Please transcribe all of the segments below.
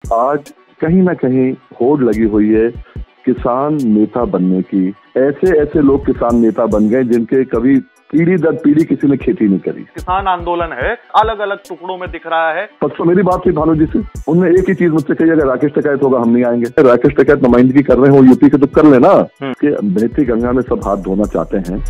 आज कहीं ना कहीं होड़ लगी हुई है किसान नेता बनने की। ऐसे ऐसे लोग किसान नेता बन गए जिनके कभी पीढ़ी दर पीढ़ी किसी ने खेती नहीं करी। किसान आंदोलन है, अलग अलग टुकड़ों में दिख रहा है। परसों मेरी बात हुई भानु जी से, उनने एक ही चीज मुझसे कही, अगर राकेश टिकैत होगा हम नहीं आएंगे। राकेश टिकैत नुमाइंदगी कर रहे हो यूपी के तो कर लेना कि बहती गंगा में सब हाथ धोना चाहते हैं।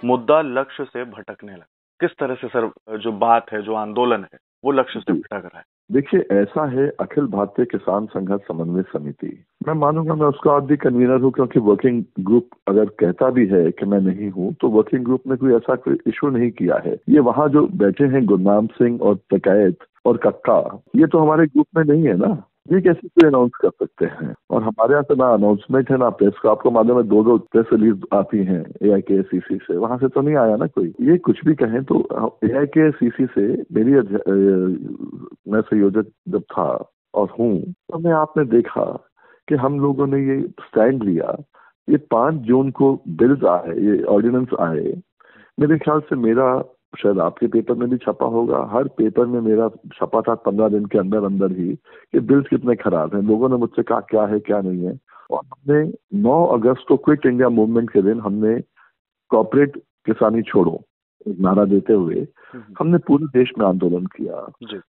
मुद्दा लक्ष्य से भटकने लगा। किस तरह से सर जो बात है, जो आंदोलन है, वो लक्ष्य से भटक रहा है? देखिए, ऐसा है अखिल भारतीय किसान संघर्ष समन्वय समिति, मैं मानूंगा मैं उसका आदि कन्वीनर हूँ, क्योंकि वर्किंग ग्रुप अगर कहता भी है कि मैं नहीं हूँ तो वर्किंग ग्रुप ने कोई ऐसा कोई इशू नहीं किया है। ये वहाँ जो बैठे हैं गुरनाम सिंह और टिकैत और कक्का, ये तो हमारे ग्रुप में नहीं है ना, ये कैसे कोई अनाउंस कर सकते हैं? और हमारे यहाँ से ना अनाउंसमेंट है ना प्रेस का। आपको मालूम है दो प्रेस रिलीज आती हैं AIKCC से, वहां से तो नहीं आया ना कोई। ये कुछ भी कहें तो AIKCC से मेरी मैं संयोजक जब था और हूँ, तो मैं आपने देखा कि हम लोगों ने ये स्टैंड लिया। ये 5 जून को बिल्स आए, ये ऑर्डिनेंस आए। मेरे ख्याल से मेरा, शायद आपके पेपर में भी छपा होगा, हर पेपर में मेरा छपा था 15 दिन के अंदर अंदर ही कि बिल्स कितने खराब हैं। लोगों ने मुझसे कहा क्या है क्या नहीं है। और हमने 9 अगस्त को क्विट इंडिया मूवमेंट के दिन हमने कॉर्पोरेट किसानी छोड़ो एक नारा देते हुए हमने पूरे देश में आंदोलन किया।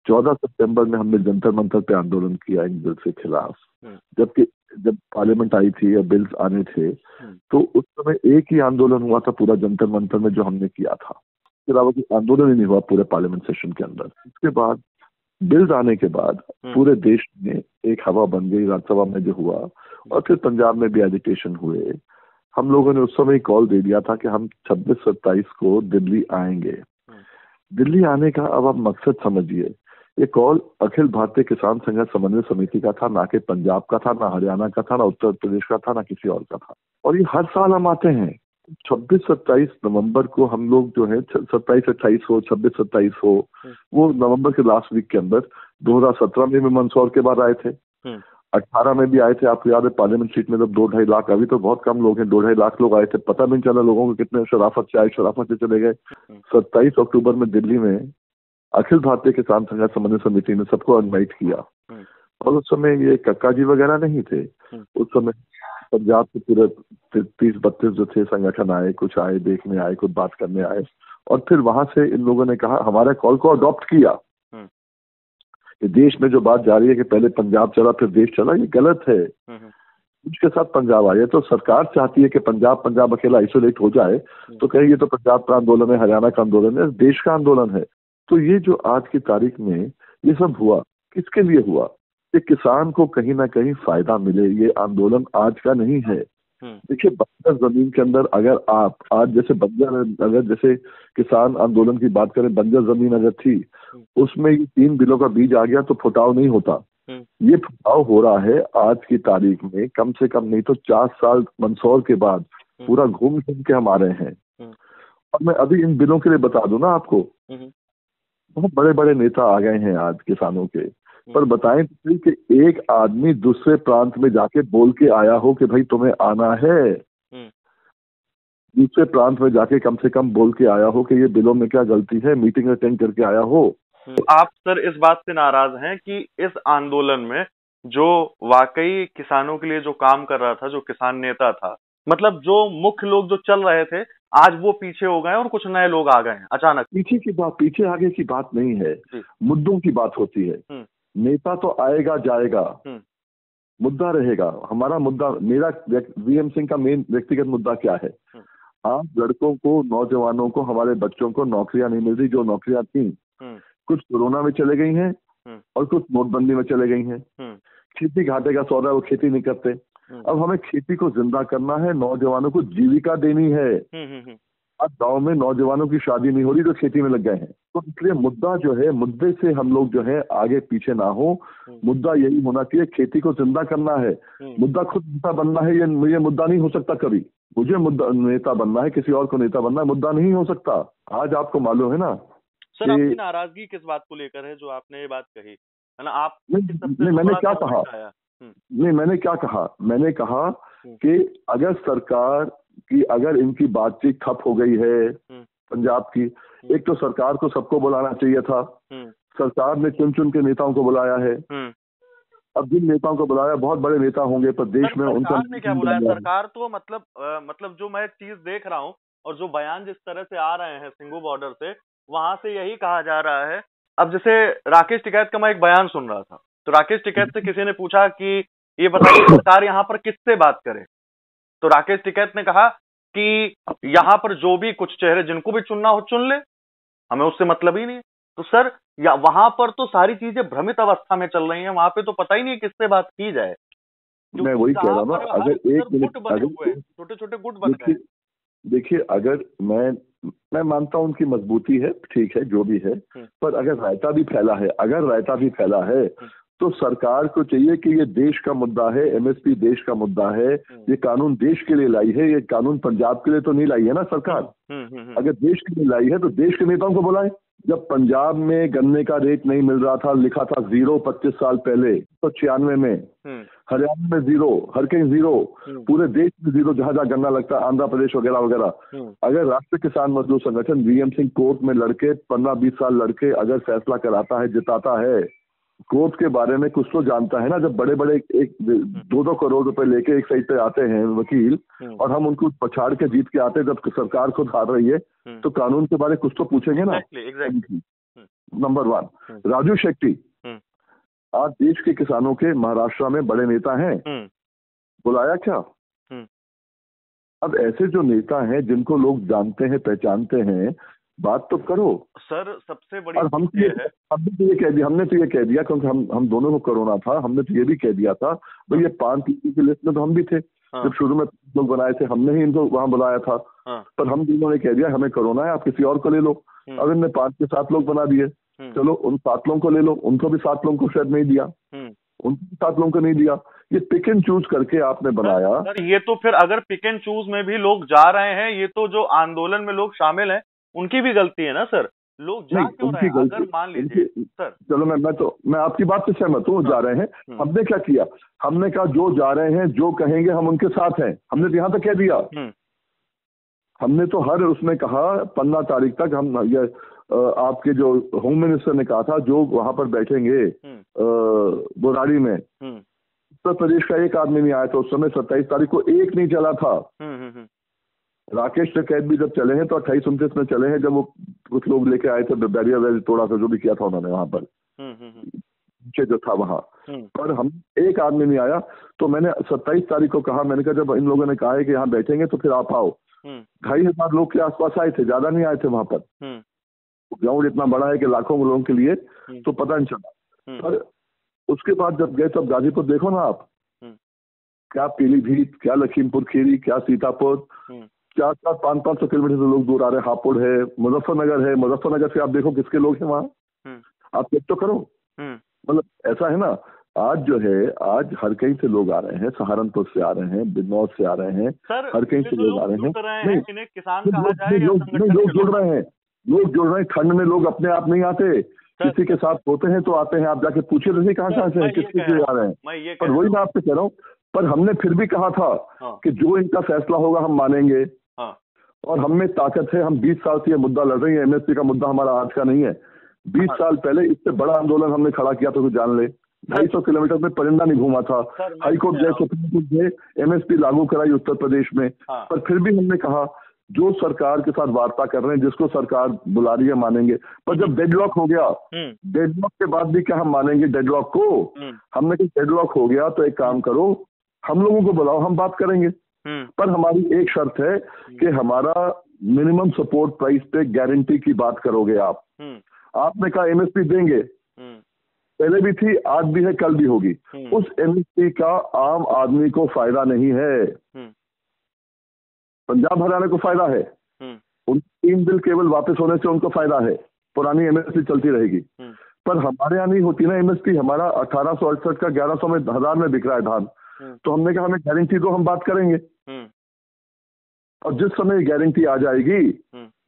14 सितंबर में हमने जंतर मंतर पे आंदोलन किया इन बिल के खिलाफ। जबकि जब पार्लियामेंट आई थी या बिल्स आने थे तो उस समय एक ही आंदोलन हुआ था पूरा जंतर मंतर में जो हमने किया था। इसके अलावा कोई आंदोलन ही नहीं हुआ पूरे पार्लियामेंट सेशन के अंदर। इसके बाद बिल्स आने के बाद पूरे देश में एक हवा बन गई, राज्यसभा में जो हुआ, और फिर पंजाब में भी एजिटेशन हुए। हम लोगों ने उस समय कॉल दे दिया था कि हम 26-27 को दिल्ली आएंगे। दिल्ली आने का अब आप मकसद समझिए, ये कॉल अखिल भारतीय किसान संघर्ष समन्वय समिति का था, ना कि पंजाब का था, ना हरियाणा का था, ना उत्तर प्रदेश का था, ना किसी और का था। और ये हर साल हम आते हैं। 26-27 नवंबर को हम लोग जो है 27-28 हो, 26-27 हो, वो नवंबर के लास्ट वीक के अंदर 2017 में भी मंदसौर के बाद आए थे, 18 में भी आए थे। आपको याद है पार्लियामेंट सीट में जब 2-2.5 लाख, अभी तो बहुत कम लोग हैं, 2-2.5 लाख लोग आए थे। पता नहीं चला लोगों को कितने शराफत से आए, शराफत से चले गए। 27 अक्टूबर में दिल्ली में अखिल भारतीय किसान संघर्ष समन्वय समिति ने सबको इनवाइट किया। और उस समय ये कक्का जी वगैरह नहीं थे, उस समय पंजाब के पूरे 30-32 जो थे संगठन आए, कुछ आए देखने आए, कुछ बात करने आए। और फिर वहां से इन लोगों ने कहा, हमारे कॉल को अडॉप्ट किया कि देश में जो बात जा रही है कि पहले पंजाब चला फिर देश चला, ये गलत है। उसके साथ पंजाब आए तो सरकार चाहती है कि पंजाब अकेला आइसोलेट हो जाए, तो कहे ये तो पंजाब का आंदोलन है, हरियाणा का आंदोलन है, देश का आंदोलन है। तो ये जो आज की तारीख में ये सब हुआ, किसके लिए हुआ? कि किसान को कहीं ना कहीं फायदा मिले। ये आंदोलन आज का नहीं है। देखिए, बंजर जमीन के अंदर अगर आप आज जैसे अगर जैसे किसान आंदोलन की बात करें, बंजर जमीन अगर थी, उसमें ये 3 बिलों का बीज आ गया तो फुटाव नहीं होता। ये फुटाव हो रहा है आज की तारीख में, कम से कम नहीं तो 4 साल मंदसौर के बाद पूरा घूम घूम के हम आ रहे हैं। और मैं अभी इन बिलों के लिए बता दूं ना आपको, बहुत बड़े बड़े नेता आ गए हैं आज किसानों के, पर बताएं तो कि एक आदमी दूसरे प्रांत में जाके बोल के आया हो कि भाई तुम्हें आना है, दूसरे प्रांत में जाके कम से कम बोल के आया हो कि ये बिलों में क्या गलती है, मीटिंग अटेंड करके आया हो। तो आप सर इस बात से नाराज हैं कि इस आंदोलन में जो वाकई किसानों के लिए जो काम कर रहा था, जो किसान नेता था, मतलब जो मुख्य लोग जो चल रहे थे, आज वो पीछे हो गए और कुछ नए लोग आ गए हैं अचानक? पीछे आगे की बात नहीं है, मुद्दों की बात होती है। नेता तो आएगा जाएगा, मुद्दा रहेगा। हमारा मुद्दा, मेरा VM सिंह का मेन व्यक्तिगत मुद्दा क्या है? आज लड़कों को, नौजवानों को, हमारे बच्चों को नौकरियां नहीं मिल रही। जो नौकरियां थी कुछ कोरोना में चले गई हैं और कुछ नोटबंदी में चले गई हैं। खेती घाटे का सौदा, वो खेती नहीं करते। अब हमें खेती को जिंदा करना है, नौजवानों को जीविका देनी है। अब गांव में नौजवानों की शादी नहीं हो रही तो खेती में लग गए हैं। तो इसलिए मुद्दा जो है, मुद्दे से हम लोग जो है आगे पीछे ना हो। मुद्दा यही होना चाहिए, खेती को जिंदा करना है। मुद्दा खुद नेता बनना है, ये मुद्दा नहीं हो सकता कभी। मुझे मुद्दा नेता बनना है, किसी और को नेता बनना है, मुद्दा नहीं हो सकता। आज आपको मालूम है ना सर, आपकी नाराजगी किस बात को लेकर है जो आपने ये बात कही है ना? आप मैंने क्या कहा? नहीं, मैंने क्या कहा, मैंने कहा कि अगर सरकार की, अगर इनकी बातचीत ठप हो गई है पंजाब की, एक तो सरकार को सबको बुलाना चाहिए था, सरकार ने चुन चुन के नेताओं को बुलाया है। अब जिन नेताओं को बुलाया बहुत बड़े नेता होंगे, पर देश में उनका सरकार ने क्या बुलाया? सरकार तो मतलब जो मैं एक चीज देख रहा हूँ और जो बयान जिस तरह से आ रहे हैं सिंघू बॉर्डर से, वहां से यही कहा जा रहा है। अब जैसे राकेश टिकैत का मैं एक बयान सुन रहा था, तो राकेश टिकैत से किसी ने पूछा कि ये बताइए सरकार यहाँ पर किससे बात करे, तो राकेश टिकैत ने कहा कि यहाँ पर जो भी कुछ चेहरे जिनको भी चुनना हो चुन ले, हमें उससे मतलब ही नहीं। तो सर वहां पर तो सारी चीजें भ्रमित अवस्था में चल रही हैं, वहां पे तो पता ही नहीं किससे बात की जाए। मैं वही कह रहा हूँ, अगर एक मिनट, अगर छोटे छोटे गुट बन गए। देखिए, अगर मैं मानता हूं उनकी मजबूती है, ठीक है, जो भी है, पर अगर रायता भी फैला है, अगर रायता भी फैला है, तो सरकार को चाहिए कि ये देश का मुद्दा है, एमएसपी देश का मुद्दा है, ये कानून देश के लिए लाई है, ये कानून पंजाब के लिए तो नहीं लाई है ना सरकार। अगर देश के लिए लाई है तो देश के नेताओं को बुलाए। जब पंजाब में गन्ने का रेट नहीं मिल रहा था, लिखा था 0 25 साल पहले, तो 96 में, हरियाणा में 0, हर कहीं 0, पूरे देश में 0, जहां जहां गन्ना लगता है, आंध्र प्रदेश वगैरह वगैरह। अगर राष्ट्रीय किसान मजदूर संगठन वीएम सिंह कोर्ट में लड़के 15-20 साल लड़के अगर फैसला कराता है, जिताता है, कोर्ट के बारे में कुछ तो जानता है ना। जब बड़े बड़े 1-2 करोड़ रुपए लेके एक साइड पे आते हैं वकील, और हम उनको पछाड़ के जीत के आते हैं, जब सरकार खुद हार रही है, तो कानून के बारे कुछ तो पूछेंगे ना। नंबर 1, राजू शेट्टी आज देश के किसानों के महाराष्ट्र में बड़े नेता हैं, बुलाया क्या? अब ऐसे जो नेता हैं जिनको लोग जानते हैं, पहचानते हैं, बात तो करो सर। सबसे बड़ी और हमने तो ये कह दिया क्योंकि हम दोनों को कोरोना था, हमने तो ये भी कह दिया था भाई, ये 5 लोगों की लिस्ट में तो हम भी थे। जब शुरू में लोग बनाए थे, हमने ही इनको वहां बुलाया था, पर हम दोनों ने कह दिया हमें कोरोना है, आप किसी और को ले लो। अब इनने 5 से 7 लोग बना दिए, चलो उन 7 लोगों को ले लो, उनको भी 7 लोगों को शायद नहीं दिया, उनको भी 7 लोगों को नहीं दिया। ये पिक एंड चूज करके आपने बनाया। सर ये तो फिर अगर पिक एंड चूज में भी लोग जा रहे हैं, ये तो जो आंदोलन में लोग शामिल हैं उनकी भी गलती है ना सर। लोग जा क्यों रहे हैं? अगर मान लीजिए सर, चलो मैं आपकी बात से सहमत हूँ, जा रहे हैं। हमने क्या किया, हमने कहा जो जा रहे हैं, जो कहेंगे हम उनके साथ हैं, हमने तो यहाँ तक कह दिया। हमने तो हर उसमें कहा 15 तारीख तक हम, ये आपके जो होम मिनिस्टर ने कहा था, जो वहां पर बैठेंगे बुराड़ी में, उत्तर प्रदेश का एक आदमी नहीं आया था उस समय। 27 तारीख को एक नहीं चला था। राकेश टिकैत भी जब चले हैं तो 28-29 में चले हैं, जब वो कुछ लोग लेके आए थे, बैरियर वैरियर तोड़ा था, जो भी किया था उन्होंने वहां पर, जो था वहां पर, हम एक आदमी नहीं आया। तो मैंने 27 तारीख को कहा, मैंने कहा जब इन लोगों ने कहा है कि यहाँ बैठेंगे तो फिर आप आओ। 2500 लोग के आसपास आए थे, ज्यादा नहीं आए थे वहां पर। ग्राउंड इतना बड़ा है कि लाखों लोगों के लिए तो पता नहीं चला। पर उसके बाद जब गए तब गाजीपुर देखो ना आप, क्या पीलीभीत, क्या लखीमपुर खीरी, क्या सीतापुर, 400-500 किलोमीटर से लोग दूर आ रहे हैं। हापुड़ है, मुजफ्फरनगर है, मुजफ्फरनगर से आप देखो किसके लोग हैं वहां, आप चेक तो करो। मतलब ऐसा है ना, आज जो है, आज हर कहीं से लोग आ रहे हैं, सहारनपुर से आ रहे हैं, बिजनौर से आ रहे हैं, हर कहीं से लोग आ रहे हैं। लोग जुड़ रहे हैं, लोग जुड़ रहे हैं। ठंड में लोग अपने आप नहीं आते, किसी के साथ होते हैं तो आते हैं। आप जाके पूछिए तो कहाँ से हैं, किसके लिए आ रहे हैं। पर वही मैं आपसे कह रहा हूँ, पर हमने फिर भी कहा था कि जो इनका फैसला होगा हम मानेंगे, और हम में ताकत है। हम 20 साल से ये मुद्दा लड़ रहे हैं, एमएसपी का मुद्दा हमारा आज का नहीं है। 20 साल पहले इससे बड़ा आंदोलन हमने खड़ा किया था, तो जान ले। 250 किलोमीटर में परिंदा नहीं घूमा था। हाईकोर्ट गए, सुप्रीम कोर्ट गए, एमएसपी लागू कराई उत्तर प्रदेश में। पर फिर भी हमने कहा जो सरकार के साथ वार्ता कर रहे हैं, जिसको सरकार बुला रही है, मानेंगे। पर जब डेडलॉक हो गया, डेडलॉक के बाद भी क्या हम मानेंगे डेडलॉक को? हमने कहा डेडलॉक हो गया तो एक काम करो, हम लोगों को बुलाओ, हम बात करेंगे। पर हमारी एक शर्त है कि हमारा मिनिमम सपोर्ट प्राइस पे गारंटी की बात करोगे आप। आपने कहा एमएसपी देंगे, पहले भी थी, आज भी है, कल भी होगी। उस एमएसपी का आम आदमी को फायदा नहीं है, पंजाब हरियाणा को फायदा है। उन 3 बिल केवल वापस होने से उनको फायदा है, पुरानी एमएसपी चलती रहेगी। पर हमारे यहाँ नहीं होती ना एमएसपी। हमारा 1868 का 1100 में 1000 में बिक रहा है धान। तो हमने कहा हमें गारंटी दो, हम बात करेंगे। और जिस समय गारंटी आ जाएगी,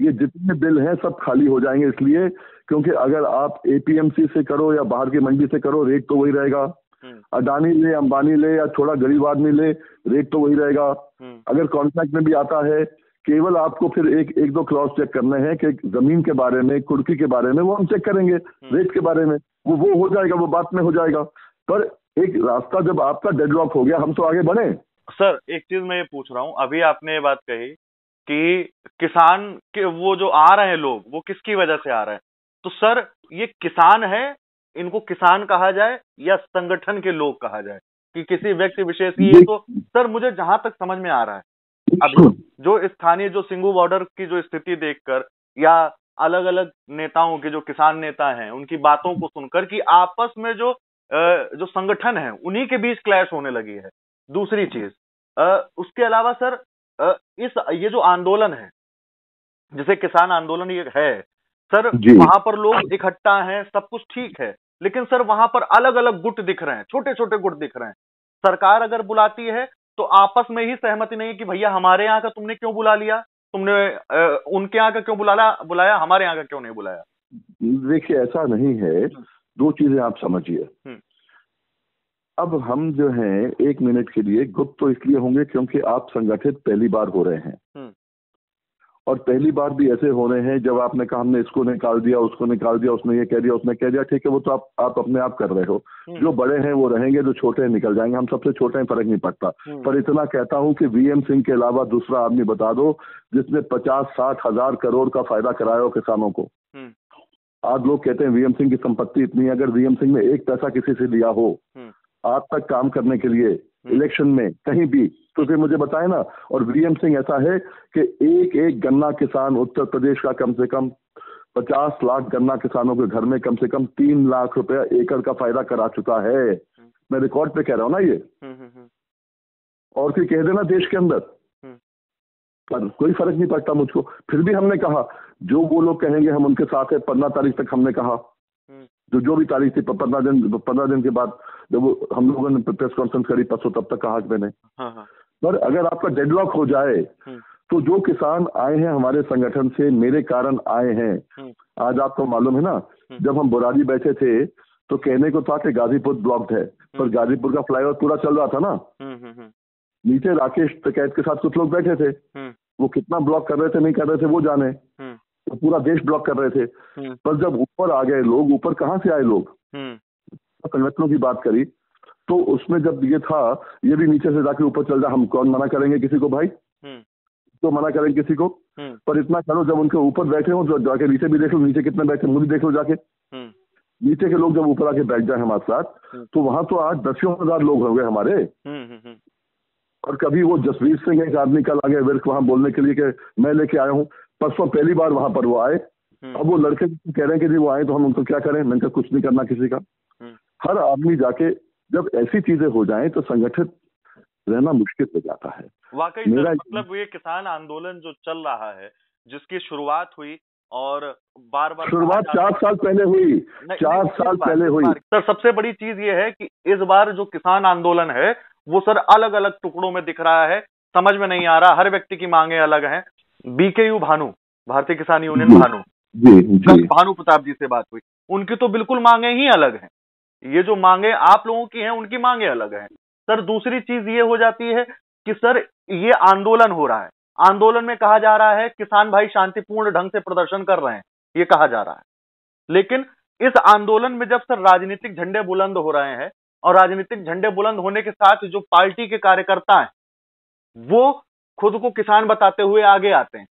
ये जितने बिल हैं सब खाली हो जाएंगे। इसलिए क्योंकि अगर आप एपीएमसी से करो या बाहर की मंडी से करो, रेट तो वही रहेगा। अडानी ले, अंबानी ले या थोड़ा गरीब आदमी ले, रेट तो वही रहेगा। अगर कॉन्ट्रैक्ट में भी आता है, केवल आपको फिर एक दो क्लॉज चेक करने हैं कि जमीन के बारे में, कुर्की के बारे में, वो हम चेक करेंगे। रेट के बारे में वो हो जाएगा, वो बात में हो जाएगा। पर एक रास्ता जब आपका डेडलॉक हो गया, हम तो आगे बढ़े। सर एक चीज मैं ये पूछ रहा हूँ, अभी आपने ये बात कही कि किसान के वो जो आ रहे हैं लोग, वो किसकी वजह से आ रहे हैं, तो सर ये किसान है, इनको किसान कहा जाए या संगठन के लोग कहा जाए कि किसी व्यक्ति विशेष की? ये तो सर मुझे जहां तक समझ में आ रहा है अभी जो स्थानीय जो सिंघू बॉर्डर की जो स्थिति देखकर या अलग अलग नेताओं के जो किसान नेता हैं उनकी बातों को सुनकर कि आपस में जो संगठन है उन्हीं के बीच क्लैश होने लगी है। दूसरी चीज उसके अलावा सर ये जो आंदोलन है जिसे किसान आंदोलन ये है सर, वहां पर लोग इकट्ठा हैं, सब कुछ ठीक है, लेकिन सर वहां पर अलग अलग गुट दिख रहे हैं, छोटे छोटे गुट दिख रहे हैं। सरकार अगर बुलाती है तो आपस में ही सहमति नहीं है कि भैया हमारे यहाँ का तुमने क्यों बुला लिया, तुमने उनके यहाँ का क्यों बुलाया, हमारे यहाँ का क्यों नहीं बुलाया। देखिए ऐसा नहीं है, दो चीजें आप समझिए। अब हम जो हैं 1 मिनट के लिए गुप्त तो इसलिए होंगे क्योंकि आप संगठित पहली बार हो रहे हैं, और पहली बार भी ऐसे हो रहे हैं जब आपने कहा हमने इसको निकाल दिया, उसको निकाल दिया, उसने ये कह दिया, उसने कह दिया, ठीक है वो तो आप अपने आप कर रहे हो। जो बड़े हैं वो रहेंगे, जो छोटे हैं निकल जाएंगे। हम सबसे छोटे हैं, फर्क नहीं पड़ता। पर इतना कहता हूं कि वीएम सिंह के अलावा दूसरा आदमी बता दो जिसने 50-60 हजार करोड़ का फायदा कराया हो किसानों को। आज लोग कहते हैं वीएम सिंह की संपत्ति इतनी है, अगर वीएम सिंह ने एक पैसा किसी से लिया हो आज तक काम करने के लिए इलेक्शन में कहीं भी, तो फिर मुझे बताए ना। और वीएम सिंह ऐसा है कि एक गन्ना किसान उत्तर प्रदेश का कम से कम 50 लाख गन्ना किसानों के घर में कम से कम 3 लाख रुपया एकड़ का फायदा करा चुका है। मैं रिकॉर्ड पे कह रहा हूं ना ये, और फिर कह देना देश के अंदर, पर कोई फर्क नहीं पड़ता मुझको। फिर भी हमने कहा जो वो लोग कहेंगे हम उनके साथ है। 15 तारीख तक हमने कहा, जो भी तारीख थी 15 दिन के बाद जब हम लोगों ने प्रेस कॉन्फ्रेंस करी परसों, तब तक कहा मैंने। पर अगर आपका डेडलॉक हो जाए तो जो किसान आए हैं हमारे संगठन से, मेरे कारण आए हैं, आज आपको मालूम है ना, जब हम बुराड़ी बैठे थे तो कहने को था कि गाजीपुर ब्लॉक्ड है, पर गाजीपुर का फ्लाईओवर पूरा चल रहा था ना। नीचे राकेश टिकैत के साथ कुछ लोग बैठे थे, वो कितना ब्लॉक कर रहे थे नहीं कर रहे थे वो जाने, तो पूरा देश ब्लॉक कर रहे थे। पर जब ऊपर आ गए लोग, ऊपर कहाँ से आए लोग, संगठनों की बात करी तो उसमें जब ये था, ये भी नीचे से जाके ऊपर चल जा, हम कौन मना करेंगे किसी को भाई, तो मना करेंगे किसी को। पर इतना करो जब उनके ऊपर बैठे हो तो जाके नीचे भी देख लो, नीचे कितने बैठे मुझे देख लो जाके। नीचे के लोग जब ऊपर आके बैठ जाए हमारे साथ तो वहां तो आज 10,000 लोग हो गए हमारे। और कभी वो जसवीर सिंह एक आदमी कल आ गए विर्क वहां बोलने के लिए कि मैं लेके आया हूँ, परसों पहली बार वहां पर वो आए। अब वो लड़के कह रहे हैं कि जी वो आए तो हम उनको क्या करें, मैंने कहा कुछ नहीं करना किसी का। हर आदमी जाके जब ऐसी चीजें हो जाएं तो संगठित रहना मुश्किल हो जाता है। वाकई मेरा मतलब ये किसान आंदोलन जो चल रहा है, जिसकी शुरुआत हुई और बार बार शुरुआत 4 साल पहले हुई, 4 साल पहले हुई। सर सबसे बड़ी चीज ये है कि इस बार जो किसान आंदोलन है वो सर अलग अलग टुकड़ों में दिख रहा है, समझ में नहीं आ रहा, हर व्यक्ति की मांगे अलग हैं। बीकेयू भानु, भारतीय किसान यूनियन भानु, भानु प्रताप जी से बात हुई, उनकी तो बिल्कुल मांगे ही अलग हैं। ये जो मांगे आप लोगों की हैं उनकी मांगे अलग हैं। सर दूसरी चीज ये हो जाती है कि सर ये आंदोलन हो रहा है, आंदोलन में कहा जा रहा है किसान भाई शांतिपूर्ण ढंग से प्रदर्शन कर रहे हैं, ये कहा जा रहा है, लेकिन इस आंदोलन में जब सर राजनीतिक झंडे बुलंद हो रहे हैं और राजनीतिक झंडे बुलंद होने के साथ जो पार्टी के कार्यकर्ता हैं वो खुद को किसान बताते हुए आगे आते हैं।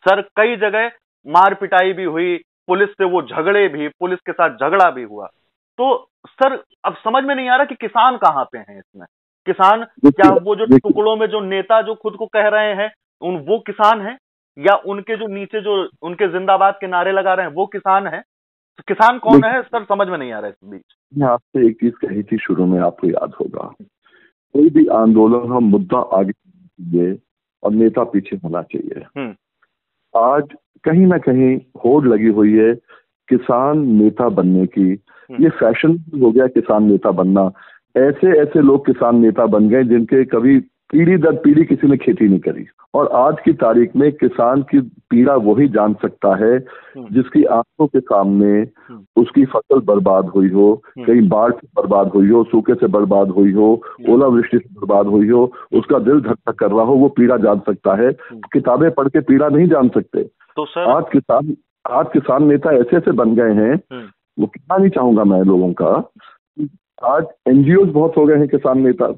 सर कई जगह मार पिटाई भी हुई, पुलिस से वो झगड़े भी, पुलिस के साथ झगड़ा भी हुआ। तो सर अब समझ में नहीं आ रहा कि किसान कहां पे हैं इसमें। किसान क्या वो जो टुकड़ों में जो नेता जो खुद को कह रहे हैं वो किसान हैं, या उनके जो नीचे जो उनके जिंदाबाद के नारे लगा रहे हैं वो किसान हैं? तो किसान कौन है सर, समझ में नहीं आ रहा है इस बीच। मैं आपसे एक चीज कही थी शुरू में, आपको याद होगा, कोई भी आंदोलन हम मुद्दा आगे चाहिए और नेता पीछे होना चाहिए। आज कहीं ना कहीं होड़ लगी हुई है किसान नेता बनने की, ये फैशन हो गया किसान नेता बनना। ऐसे ऐसे लोग किसान नेता बन गए जिनके कभी पीढ़ी दर पीढ़ी किसी ने खेती नहीं करी, और आज की तारीख में किसान की पीड़ा वही जान सकता है जिसकी आंखों के सामने उसकी फसल बर्बाद हुई हो, कहीं बाढ़ से बर्बाद हुई हो, सूखे से बर्बाद हुई हो, ओलावृष्टि से बर्बाद हुई हो, उसका दिल धक धक कर रहा हो, वो पीड़ा जान सकता है। किताबें पढ़ के पीड़ा नहीं जान सकते। तो सर आज किसान नेता ऐसे ऐसे बन गए हैं, वो कहना नहीं चाहूंगा मैं लोगों का, आज एनजीओ बहुत हो गए हैं किसान नेता,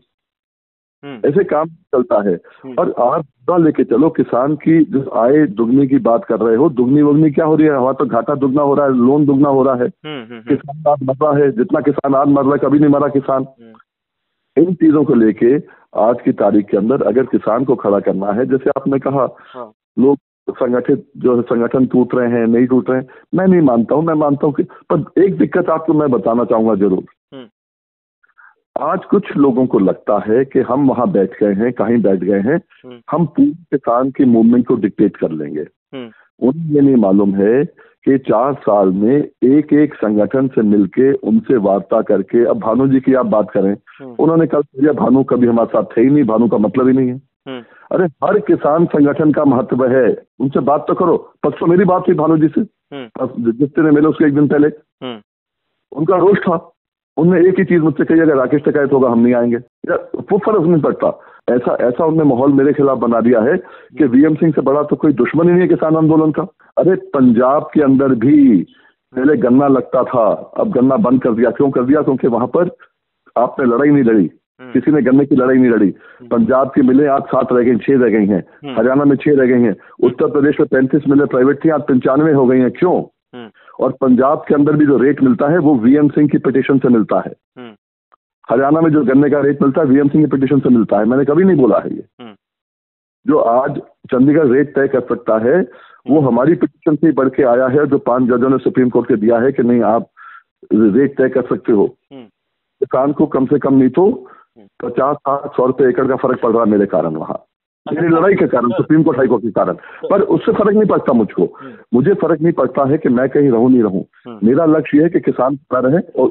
ऐसे काम चलता है। और आप लेके चलो, किसान की जो आय दुगनी की बात कर रहे हो, दुगनी वुगनी क्या हो रही है? हमारा तो घाटा दुगना हो रहा है, लोन दुगना हो रहा है। किसान आज मर रहा है, जितना किसान आज मर रहा है कभी नहीं मरा किसान। इन चीजों को लेके आज की तारीख के अंदर अगर किसान को खड़ा करना है, जैसे आपने कहा लोग संगठित जो है संगठन टूट रहे हैं, नहीं टूट रहे हैं, मैं नहीं मानता हूं। मैं मानता हूं कि पर एक दिक्कत आपको मैं बताना चाहूंगा जरूर। आज कुछ लोगों को लगता है कि हम वहां बैठ गए हैं, कहीं बैठ गए हैं, हम पूरे किसान की मूवमेंट को डिक्टेट कर लेंगे। उन्हें ये नहीं मालूम है कि 4 साल में एक एक संगठन से मिलके उनसे वार्ता करके, अब भानु जी की आप बात करें, उन्होंने कल दिया भानु कभी हमारे साथ थे ही नहीं, भानु का मतलब ही नहीं है। अरे हर किसान संगठन का महत्व है, उनसे बात तो करो। परसों मेरी बात हुई भानु जी से, जिस दिन मिले उसके एक दिन पहले, उनका रोष था। उनने एक ही चीज मुझसे कही, अगर राकेश टिकैत होगा हम नहीं आएंगे। वो फर्क नहीं पड़ता। ऐसा उनने माहौल मेरे खिलाफ बना दिया है कि वीएम सिंह से बड़ा तो कोई दुश्मन ही नहीं है किसान आंदोलन का। अरे पंजाब के अंदर भी पहले गन्ना लगता था, अब गन्ना बंद कर दिया। क्यों कर दिया? क्योंकि वहां पर आपने लड़ाई नहीं लड़ी, किसी ने गन्ने की लड़ाई नहीं लड़ी। पंजाब की मिलें आज 7 रह गई, 6 रह गई हैं, हरियाणा में 6 रह गई हैं, उत्तर प्रदेश में 35 मिलें प्राइवेट थी, आज 95 हो गई हैं। क्यों? और पंजाब के अंदर भी जो रेट मिलता है वो वीएम सिंह की पिटीशन से मिलता है। हरियाणा में जो गन्ने का रेट मिलता है वीएम सिंह की पिटीशन से मिलता है। मैंने कभी नहीं बोला है ये। जो आज चंडीगढ़ रेट तय कर सकता है वो हमारी पिटीशन से ही बढ़ के आया है, जो 5 जजों ने सुप्रीम कोर्ट के दिया है कि नहीं आप रेट तय कर सकते हो। किसान को कम से कम नहीं तो 50-100 रुपए एकड़ का फर्क पड़ रहा है मेरे कारण, वहां मेरी लड़ाई के कारण, सुप्रीम कोर्ट हाई कोर्ट के कारण। पर उससे फर्क नहीं पड़ता मुझको। मुझे फर्क नहीं पड़ता है कि मैं कहीं रहूं नहीं रहूं। मेरा लक्ष्य है कि किसान खड़ा रहे, और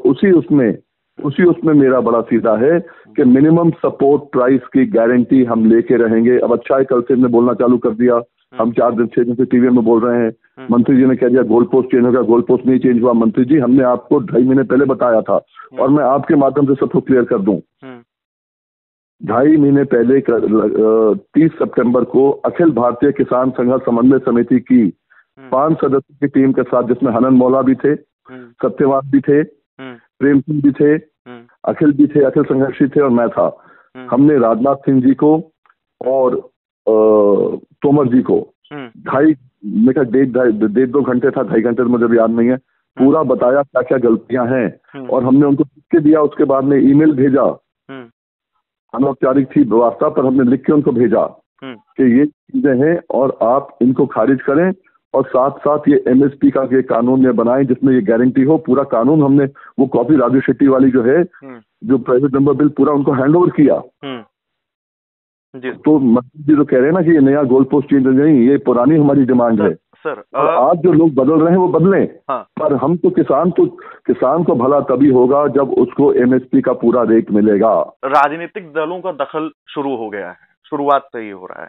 उसी उसमें मेरा बड़ा सीधा है कि मिनिमम सपोर्ट प्राइस की गारंटी हम लेके रहेंगे। अब अच्छा है, कल से हमने बोलना चालू कर दिया। हम 6 दिन से टीवी में बोल रहे हैं। मंत्री जी ने कह दिया गोल्ड पोस्ट चेंज हो गया। गोल्ड पोस्ट नहीं चेंज हुआ मंत्री जी, हमने आपको 2.5 महीने पहले बताया था, और मैं आपके माध्यम से सबको क्लियर कर दूं। 2.5 महीने पहले 30 सितंबर को अखिल भारतीय किसान संघर्ष समन्वय समिति की 5 सदस्यों की टीम के साथ, जिसमें हनन मौला भी थे, सत्यवान भी थे, प्रेम सिंह भी थे, अखिल भी थे, अखिल संघर्षी थे, और मैं था। हमने राजनाथ सिंह जी को और तोमर जी को 1.5-2 घंटे था, 2.5 घंटे मुझे भी याद नहीं है, पूरा बताया क्या क्या गलतियां हैं, और हमने उनको लिख के दिया। उसके बाद में ईमेल भेजा, अनौपचारिक थी वार्ता, पर हमने लिख के उनको भेजा कि ये चीजें हैं और आप इनको खारिज करें, और साथ साथ ये एमएसपी का ये कानून में बनाएं जिसमें ये गारंटी हो। पूरा कानून हमने वो कॉपी राजू शेट्टी वाली जो है, जो प्राइवेट नंबर बिल, पूरा उनको हैंड ओवर किया। तो मंत्री जी तो कह रहे हैं ना कि ये नया गोल पोस्ट चेंज नहीं, ये पुरानी हमारी डिमांड है सर। और आज जो लोग बदल रहे हैं वो बदलें, पर हम तो किसान को भला तभी होगा जब उसको एमएसपी का पूरा रेट मिलेगा। राजनीतिक दलों का दखल शुरू हो गया है, शुरुआत से ही हो रहा है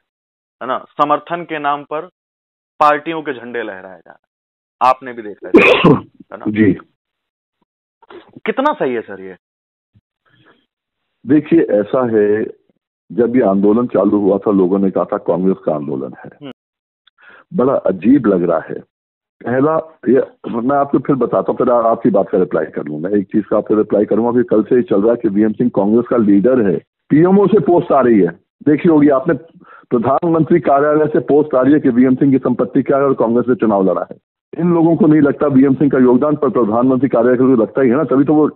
ना। समर्थन के नाम पर पार्टियों के झंडे लहराए जा रहे हैं, आपने भी देखा है ना जी। कितना सही है सर ये? देखिए ऐसा है, जब ये आंदोलन चालू हुआ था लोगों ने कहा था कांग्रेस का आंदोलन है। बड़ा अजीब लग रहा है। पहला ये मैं आपको फिर बताता हूँ, फिर आपकी बात का रिप्लाई कर लूंगा। एक चीज का फिर रिप्लाई करूंगा। फिर कल से ही चल रहा है कि वीएम सिंह कांग्रेस का लीडर है। पीएमओ से पोस्ट आ रही है, देखी होगी आपने, प्रधानमंत्री कार्यालय से पोस्ट आ रही है कि वीएम सिंह की संपत्ति क्या है और कांग्रेस ने चुनाव लड़ा है। इन लोगों को नहीं लगता वीएम सिंह का योगदान, पर प्रधानमंत्री कार्यालय को लगता ही है ना, तभी तो वो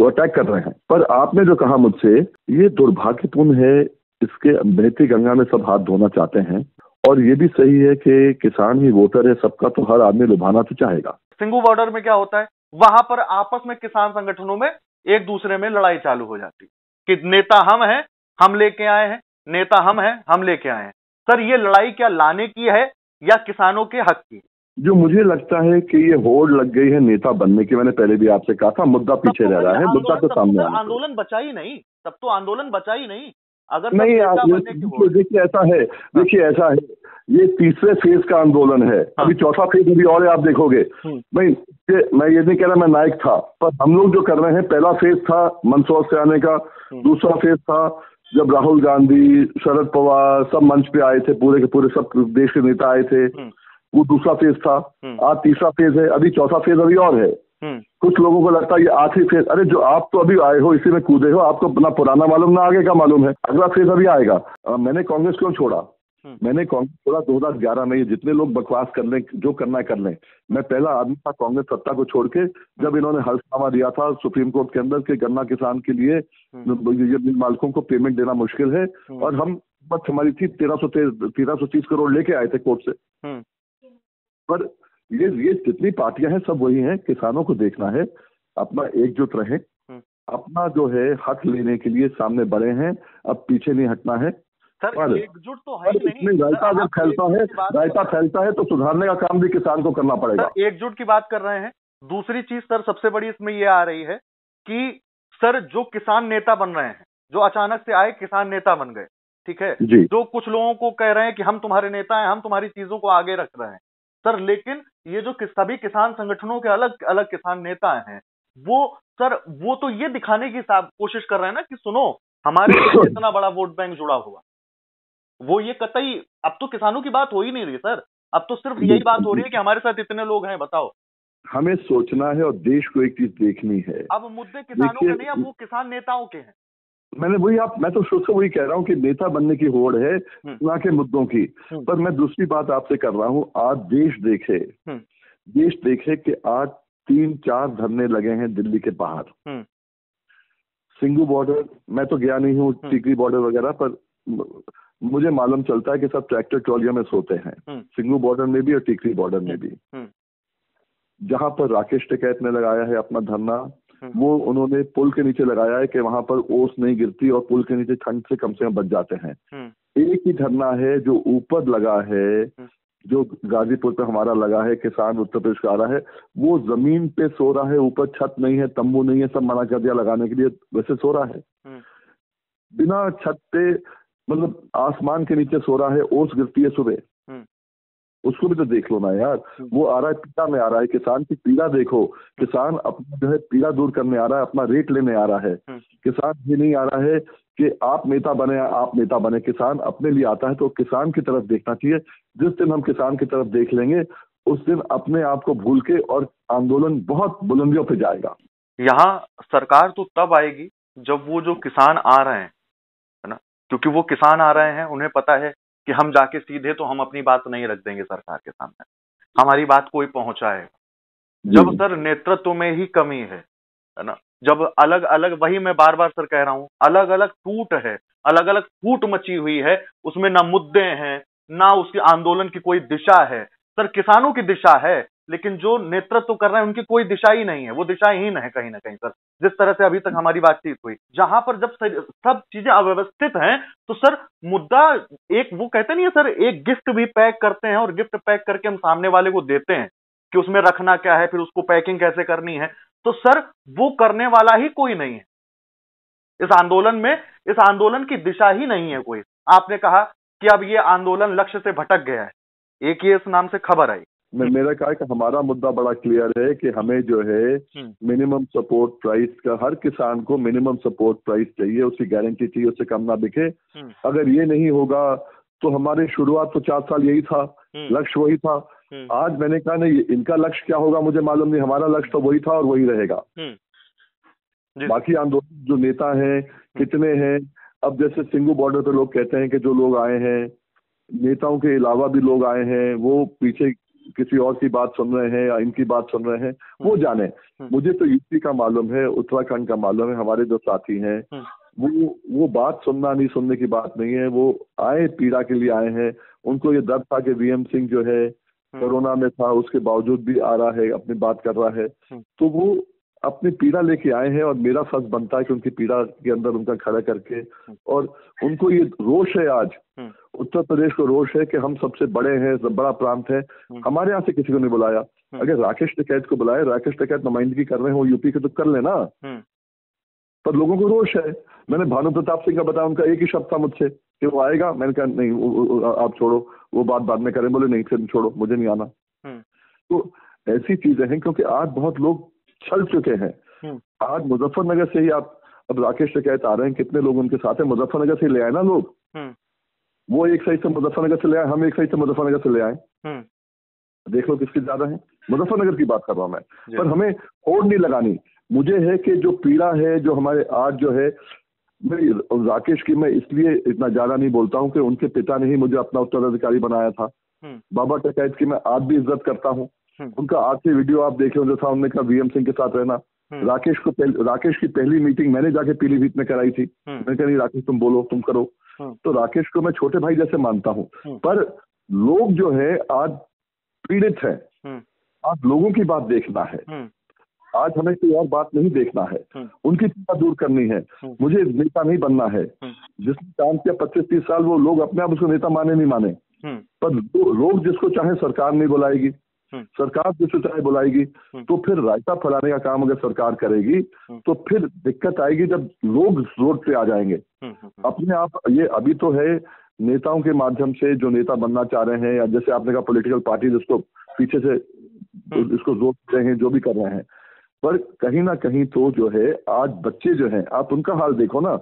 अटैक कर रहे हैं। पर आपने जो कहा मुझसे, ये दुर्भाग्यपूर्ण है। इसके बहती गंगा में सब हाथ धोना चाहते हैं, और ये भी सही है कि किसान ही वोटर है सबका, तो हर आदमी लुभाना तो चाहेगा। सिंघू बॉर्डर में क्या होता है, वहां पर आपस में किसान संगठनों में एक दूसरे में लड़ाई चालू हो जाती कि नेता हम हैं, हम लेके आए हैं, नेता हम हैं, हम लेके आए हैं। सर ये लड़ाई क्या लाने की है या किसानों के हक की? जो मुझे लगता है कि ये होड़ लग गई है नेता बनने की, मैंने पहले भी आपसे कहा था, मुद्दा पीछे रह रहा है, मुद्दा तो सामने आना। आंदोलन बचा ही नहीं, तब तो आंदोलन बचा ही नहीं। अगर नहीं, देखिए ऐसा है, देखिए ऐसा है, ये तीसरे फेज का आंदोलन है। अभी चौथा फेज अभी और है, आप देखोगे। मैं ये नहीं कह रहा मैं नायक था, पर हम लोग जो कर रहे हैं, पहला फेज था मंदसौर से आने का, दूसरा फेज था जब राहुल गांधी, शरद पवार सब मंच पे आए थे, पूरे के पूरे सब देश के नेता आए थे, वो दूसरा फेज था। आज तीसरा फेज है, अभी चौथा फेज अभी और है। कुछ लोगों को लगता है ये आखिरी फेज, अरे जो आप तो अभी आए हो, इसी में कूदे हो, आपको अपना पुराना मालूम ना आगे का मालूम है, अगला फेज अभी आएगा। मैंने कांग्रेस क्यों छोड़ा? मैंने कांग्रेस छोड़ा 2011 में। ये जितने लोग बकवास कर लें, जो करना है कर लें, मैं पहला आदमी था कांग्रेस सत्ता को छोड़ के, जब इन्होंने हल्फनामा दिया था सुप्रीम कोर्ट के अंदर कि गन्ना किसान के लिए मिल मालिकों को पेमेंट देना मुश्किल है, और हम बस हमारी थी 1330 करोड़ लेके आए थे कोर्ट से। पर ये जितनी पार्टियां हैं सब वही हैं, किसानों को देखना है, अपना एकजुट रहे, अपना जो है हक लेने के लिए सामने बढ़े हैं, अब पीछे नहीं हटना है। सर एकजुट तो है ही नहीं। रायता अगर फैलता है तो सुधारने का काम भी किसान को करना पड़ेगा। सर एकजुट की बात कर रहे हैं। दूसरी चीज सर सबसे बड़ी इसमें ये आ रही है कि सर जो किसान नेता बन रहे हैं, जो अचानक से आए किसान नेता बन गए, ठीक है, जो कुछ लोगों को कह रहे हैं कि हम तुम्हारे नेता हैं, हम तुम्हारी चीजों को आगे रख रहे हैं सर, लेकिन ये जो सभी किसान संगठनों के अलग अलग किसान नेता हैं, वो सर वो तो ये दिखाने की कोशिश कर रहे हैं ना कि सुनो हमारे इतना बड़ा वोट बैंक जुड़ा हुआ। वो ये कतई अब तो किसानों की बात हो ही नहीं रही सर, अब तो सिर्फ यही बात हो रही है कि हमारे साथ इतने लोग हैं। बताओ, हमें सोचना है और देश को एक चीज देखनी है। अब मुद्दे किसानों के नहीं, अब वो किसान नेताओं के हैं। मैं तो शुरू से वही कह रहा हूँ कि नेता बनने की होड़ है, ना के मुद्दों की। पर मैं दूसरी बात आपसे कर रहा हूँ, आज देश देखे कि आज 3-4 धरने लगे हैं दिल्ली के बाहर। सिंगू बॉर्डर, मैं तो गया नहीं हूँ, टीकरी बॉर्डर वगैरह, पर मुझे मालूम चलता है कि सब ट्रैक्टर ट्रॉलियों में सोते हैं, सिंगू बॉर्डर में भी और टीकरी बॉर्डर में भी। जहां पर राकेश टिकैत ने लगाया है अपना धरना, वो उन्होंने पुल के नीचे लगाया है कि वहां पर ओस नहीं गिरती और पुल के नीचे ठंड से कम बच जाते हैं। एक ही धरना है जो ऊपर लगा है, जो गाजीपुर पे हमारा लगा है, किसान उत्तर प्रदेश का आ रहा है, वो जमीन पे सो रहा है, ऊपर छत नहीं है, तंबू नहीं है, सब मना कर दिया लगाने के लिए, वैसे सो रहा है बिना छत पे, मतलब आसमान के नीचे सो रहा है, ओस गिरती है सुबह, उसको भी तो देख लो ना यार। वो आ रहा है पीड़ा में आ रहा है, किसान की पीड़ा देखो, किसान अपना जो है पीड़ा दूर करने आ रहा है, अपना रेट लेने आ रहा है। किसान ये नहीं आ रहा है कि आप नेता बने, किसान अपने लिए आता है, तो किसान की तरफ देखना चाहिए। जिस दिन हम किसान की तरफ देख लेंगे, उस दिन अपने आप को भूल के और आंदोलन बहुत बुलंदियों पे जाएगा। यहाँ सरकार तो तब आएगी जब वो जो किसान आ रहे हैं, है ना, क्योंकि वो किसान आ रहे हैं, उन्हें पता है कि हम जाके सीधे तो हम अपनी बात नहीं रख देंगे सरकार के सामने, हमारी बात कोई पहुंचाएगा। जब सर नेतृत्व में ही कमी है ना, जब अलग अलग, वही मैं बार बार सर कह रहा हूं, अलग अलग टूट है, अलग अलग फूट मची हुई है, उसमें ना मुद्दे हैं, ना उसके आंदोलन की कोई दिशा है। सर किसानों की दिशा है, लेकिन जो नेतृत्व कर रहे हैं उनकी कोई दिशा ही नहीं है, वो दिशाहीन है कहीं ना कहीं सर। जिस तरह से अभी तक हमारी बातचीत हुई, जहां पर जब सब चीजें अव्यवस्थित हैं, तो सर मुद्दा एक, वो कहते नहीं है सर, एक गिफ्ट भी पैक करते हैं और गिफ्ट पैक करके हम सामने वाले को देते हैं कि उसमें रखना क्या है, फिर उसको पैकिंग कैसे करनी है, तो सर वो करने वाला ही कोई नहीं है इस आंदोलन में। इस आंदोलन की दिशा ही नहीं है कोई। आपने कहा कि अब ये आंदोलन लक्ष्य से भटक गया है, एक ये इस नाम से खबर आई। मेरा कहा कि हमारा मुद्दा बड़ा क्लियर है कि हमें जो है मिनिमम सपोर्ट प्राइस का, हर किसान को मिनिमम सपोर्ट प्राइस चाहिए, उसकी गारंटी चाहिए, उससे कम ना बिके। अगर ये नहीं होगा तो हमारी शुरुआत तो 4 साल यही था, लक्ष्य वही था। आज मैंने कहा नहीं, इनका लक्ष्य क्या होगा मुझे मालूम नहीं, हमारा लक्ष्य तो वही था और वही रहेगा। बाकी आंदोलन जो नेता हैं कितने हैं, अब जैसे सिंगू बॉर्डर पे लोग कहते हैं कि जो लोग आए हैं, नेताओं के अलावा भी लोग आए हैं, वो पीछे किसी और की बात सुन रहे हैं या इनकी बात सुन रहे हैं, वो जाने। मुझे तो यूपी का मालूम है, उत्तराखंड का मालूम है, हमारे जो साथी हैं, वो बात सुनना नहीं सुनने की बात नहीं है, वो आए पीड़ा के लिए आए हैं। उनको ये दर्द था कि वीएम सिंह जो है कोरोना में था, उसके बावजूद भी आ रहा है, अपनी बात कर रहा है, तो वो अपनी पीड़ा लेके आए हैं और मेरा फर्ज बनता है कि उनकी पीड़ा के अंदर उनका खड़ा करके, और उनको ये रोष है आज, उत्तर प्रदेश को रोष है कि हम सबसे बड़े हैं, बड़ा प्रांत है, हमारे यहाँ से किसी को नहीं बुलाया। अगर राकेश टिकैत को बुलाए, राकेश टिकैत नुमाइंदगी कर रहे हो यूपी के तो कर लेना, पर लोगों को रोष है। मैंने भानु प्रताप सिंह का बताया, उनका एक ही शब्द था मुझसे कि वो आएगा। मैंने कहा नहीं, आप छोड़ो, वो बात बाद में करें। बोले नहीं, फिर छोड़ो, मुझे नहीं आना। तो ऐसी चीजें हैं, क्योंकि आज बहुत लोग छल चुके हैं। आज मुजफ्फरनगर से ही आप, अब राकेश टिकैत आ रहे हैं, कितने लोग उनके साथ हैं, मुजफ्फरनगर से ले आए ना लोग। वो एक साइड से मुजफ्फरनगर से ले आए, हम एक साइड से मुजफ्फरनगर से ले आए। देख लो किसकी ज्यादा है, मुजफ्फरनगर की बात कर रहा हूं मैं। पर हमें होड़ नहीं लगानी। मुझे है कि जो पीड़ा है, जो हमारे आज जो है, राकेश की मैं इसलिए इतना ज्यादा नहीं बोलता हूं कि उनके पिता ने ही मुझे अपना उत्तराधिकारी बनाया था। बाबा टिकैत की मैं आज भी इज्जत करता हूं। उनका आज से वीडियो आप देखे जो था, उन्होंने कहा वीएम सिंह के साथ रहना। राकेश की पहली मीटिंग मैंने जाके पीलीभीत में कराई थी। मैंने कहा नहीं राकेश, तुम बोलो, तुम करो। तो राकेश को मैं छोटे भाई जैसे मानता हूं। पर लोग जो है आज पीड़ित है। आज लोगों की बात देखना है। आज हमें कोई और बात नहीं देखना है, उनकी चिंता दूर करनी है। मुझे नेता नहीं बनना है। जिसने काम किया 25-30 साल, वो लोग अपने आप उसको नेता माने नहीं माने, पर लोग जिसको चाहे सरकार नहीं बुलाएगी, सरकार जिसको चाहे बुलाएगी। तो फिर रायता फैलाने का काम अगर सरकार करेगी तो फिर दिक्कत आएगी जब लोग रोड पे आ जाएंगे। अपने आप ये अभी तो है, नेताओं के माध्यम से जो नेता बनना चाह रहे हैं, या जैसे आपने कहा पॉलिटिकल पार्टी जिसको पीछे से इसको जोड़ रहे हैं, जो भी कर रहे हैं, पर कहीं ना कहीं तो जो है आज बच्चे जो हैं, आप उनका हाल देखो ना।